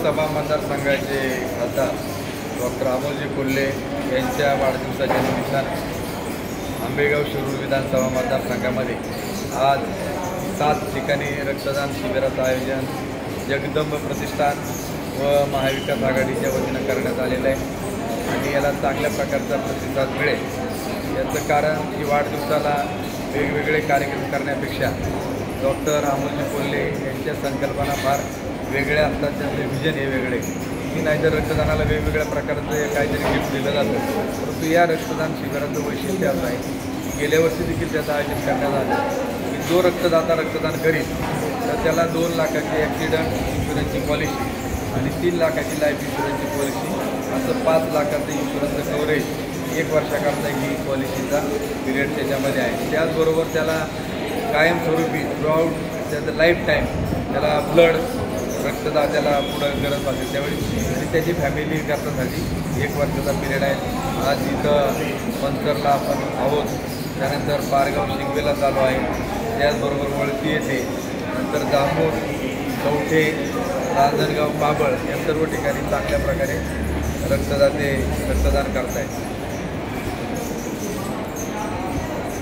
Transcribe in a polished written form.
लोकसभा मतदारसंघाचे खासदार डॉक्टर अमोलजी कोल्हे यांच्या वाढदिवसाच्या निमित्तानं आंबेगाव शिरूर विधानसभा मतदारसंघामध्ये आज 7 ठिकाणी रक्तदान शिबिराचं आयोजन जगदंब प्रतिष्ठान व महाविकास आघाडीच्या वतीनं करण्यात आलेलं आहे आणि याला चांगल्या प्रकारचा प्रतिसाद मिळेल। याचं कारण की वाढदिवसाला वेगवेगळे कार्यक्रम करण्यापेक्षा डॉक्टर अमोलजी कोल्हे यांच्या संकल्पना फार वेगळ्या असतात, त्यांचे विजन हे वेगळे की नाहीतर रक्तदानाला वेगवेगळ्या प्रकारचं काहीतरी गिफ्ट दिलं जातं, परंतु या रक्तदान शिबिराचं वैशिष्ट्य असं आहे। गेल्या वर्षी देखील त्याचं आयोजन करण्यात आलं की जो रक्तदाता रक्तदान करील तर त्याला 2 लाखाची ॲक्सिडंट इन्शुरन्सची पॉलिसी आणि 3 लाखाची लाईफ इन्शुरन्सची पॉलिसी असं 5 लाखाचं इन्शुरन्सचं कव्हरेज 1 वर्षाकरता ही पॉलिसीचा पिरियड त्याच्यामध्ये आहे। त्याचबरोबर त्याला कायमस्वरूपी थ्रूआउट त्याचं लाईफ टाईम त्याला ब्लड रक्तदात्याला पुढं गरज असेल त्यावेळी आणि त्याची फॅमिली करण्यासाठी 1 वर्षाचा पिरियड आहे। आज इथं मंचरला आपण आहोत, त्यानंतर पारगाव शिंगवेला चालू आहे, त्याचबरोबर वळती येथे, नंतर जांभूळ कवठे रांजणगाव पाबळ या सर्व ठिकाणी चांगल्या प्रकारे रक्तदाते रक्तदान करत आहेत।